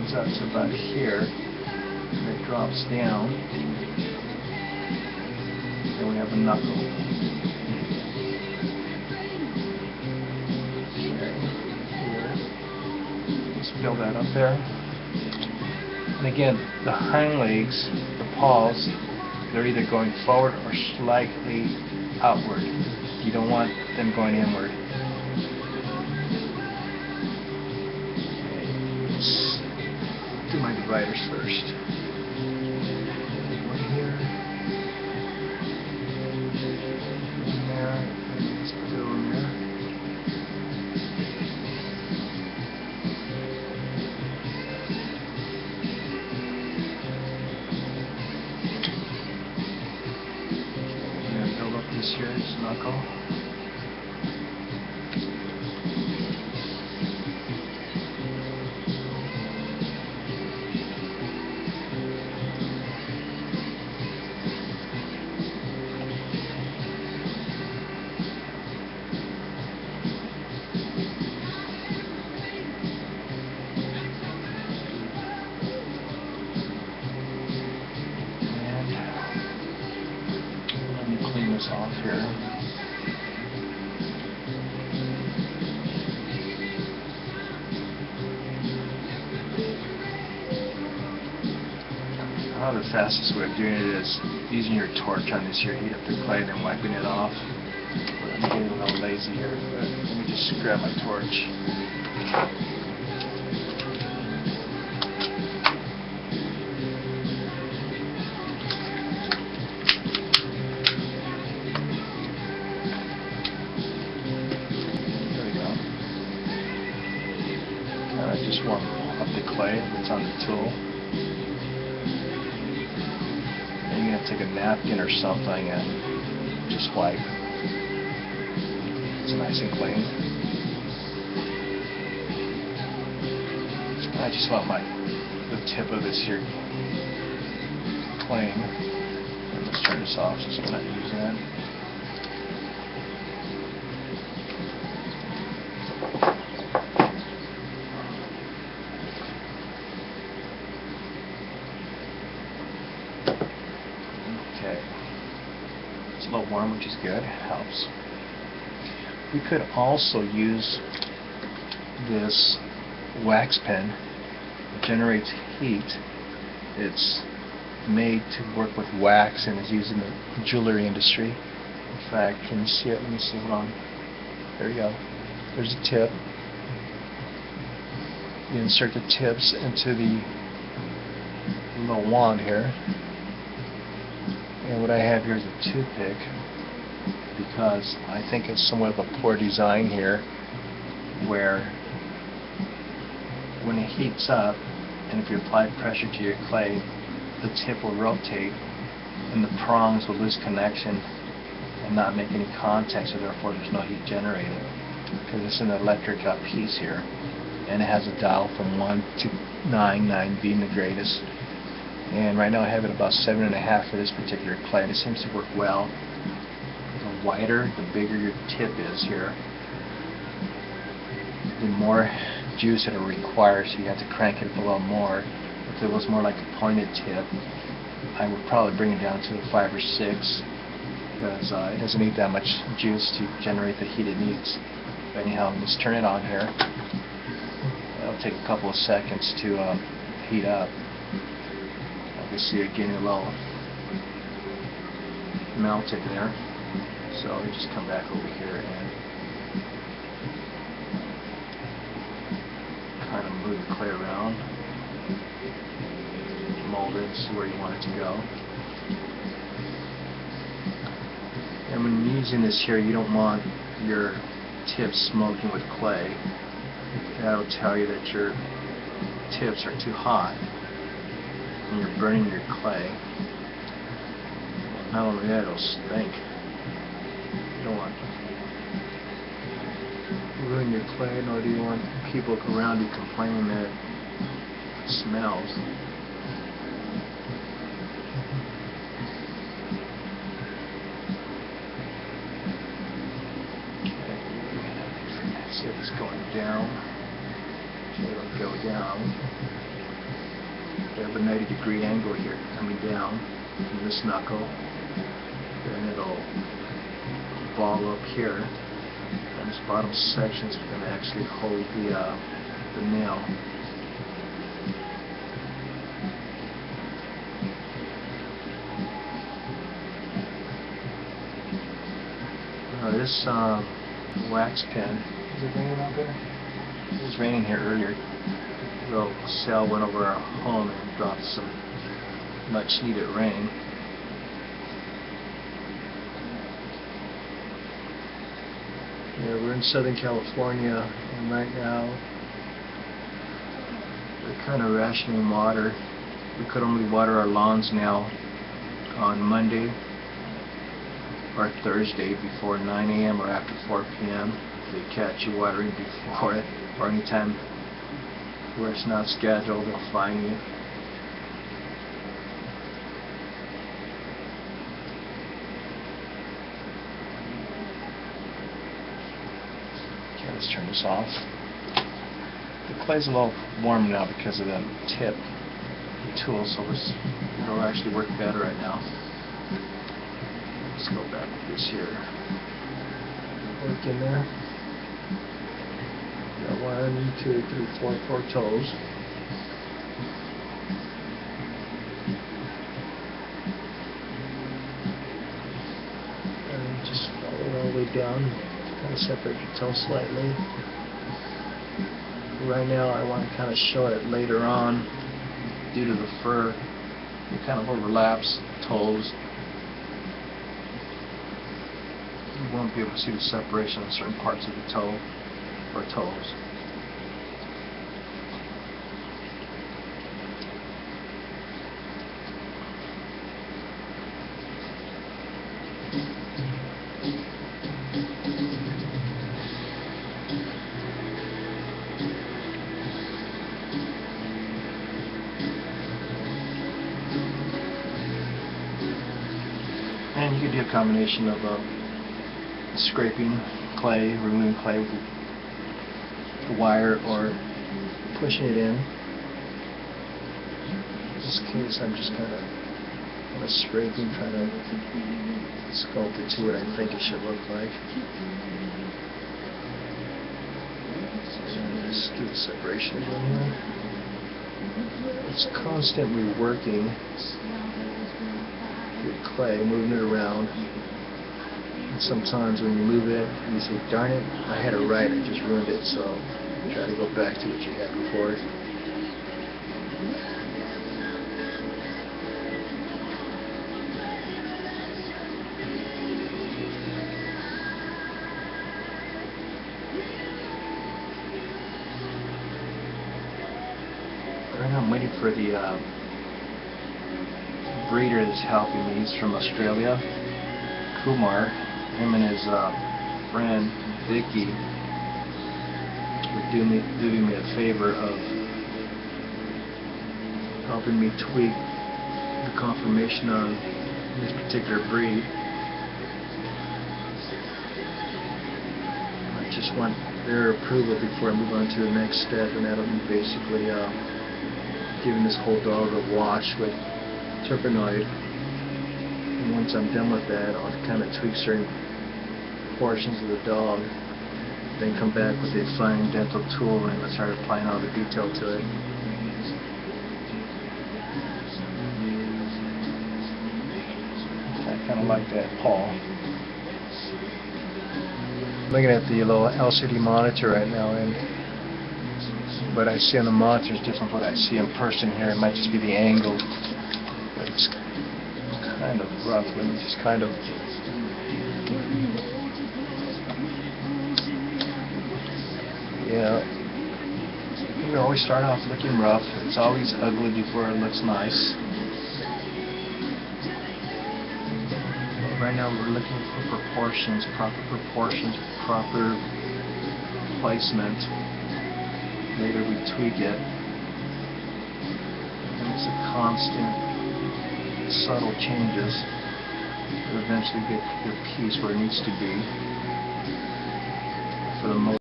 comes out to about here, and it drops down. Then we have a knuckle. Okay, here. Let's build that up there. And again, the hind legs, the paws, they're either going forward or slightly outward. You don't want them going inward. Let's do my dividers first. One here. One there. Let's put it on there. This here is knuckle. Off here. The fastest way of doing it is using your torch on this here, heat up the clay, then wiping it off. But I'm getting a little lazy here, but let me just grab my torch. I just warm up the clay that's on the tool. And you're going to take a napkin or something and just wipe. It's nice and clean. I just want the tip of this here clean. And let's turn this off so we're not using that. It's a little warm, which is good. It helps. We could also use this wax pen. It generates heat. It's made to work with wax and is used in the jewelry industry. In fact, can you see it? Let me see. Hold on. There you go. There's the tip. You insert the tips into the little wand here. And what I have here is a toothpick, because I think it's somewhat of a poor design here, where when it heats up, and if you apply pressure to your clay, the tip will rotate, and the prongs will lose connection and not make any contact, so therefore there's no heat generated. Because it's an electric piece here, and it has a dial from 1 to 9 being the greatest. And right now I have it about 7.5 for this particular clay, and it seems to work well. The wider, the bigger your tip is here, the more juice it'll require, so you have to crank it up a little more. If it was more like a pointed tip, I would probably bring it down to a 5 or 6, because it doesn't need that much juice to generate the heat it needs. But anyhow, let's turn it on here. It'll take a couple of seconds to heat up. You see it getting a little melted there, so we just come back over here and kind of move the clay around, mold it, see where you want it to go. And when using this here, you don't want your tips smoking with clay. That'll tell you that your tips are too hot and you're burning your clay. Not only that, it'll stink. You don't want to ruin your clay, nor do you want people around you complaining that it smells. Okay. See if it's going down. It'll go down. have a 90-degree angle here coming down from this knuckle. Then it'll ball up here, and this bottom section is going to actually hold the nail. This wax pen, is it raining out there? It was raining here earlier. A little sail went over our home and dropped some much needed rain. Yeah, we're in Southern California, and right now we're kind of rationing water. We could only water our lawns now on Monday or Thursday before 9 a.m. or after 4 p.m. They catch you watering before it, or anytime where it's not scheduled, they'll fine you. Okay, let's turn this off. The clay's a little warm now because of the tip, the tool, so it'll actually work better right now. Let's go back with this here. Work in there. Got 1, 2, 3, 4 toes. And just follow it all the way down. Kind of separate your toe slightly. Right now I want to kind of show it later on. Due to the fur, it kind of overlaps toes. You won't be able to see the separation on certain parts of the toe or toes. And you could do a combination of scraping clay, removing clay with the wire, or pushing it in. In this case, I'm just kind of scraping, trying to sculpt it to what I think it should look like. And just do the separation again here. It's constantly working with clay, moving it around. Sometimes when you move it, you say, darn it, I had it right, I just ruined it, so try to go back to what you had before. Right now I'm waiting for the breeder that's helping me. He's from Australia, Kumar. Him and his friend Vicky were doing me a favor of helping me tweak the conformation on this particular breed. I just want their approval before I move on to the next step, and that'll be basically giving this whole dog a wash with terpenoid. And once I'm done with that, I'll kind of tweak certain portions of the dog, then come back with a fine dental tool and start applying all the detail to it. I kind of like that paw. Looking at the little LCD monitor right now, and what I see on the monitor is different from what I see in person here. It might just be the angle, but it's kind of rough. Let me just kind of we always start off looking rough. It's always ugly before it looks nice. But right now we're looking for proportions, proper placement. Later we tweak it. And it's a constant, subtle changes that eventually get your piece where it needs to be. For the most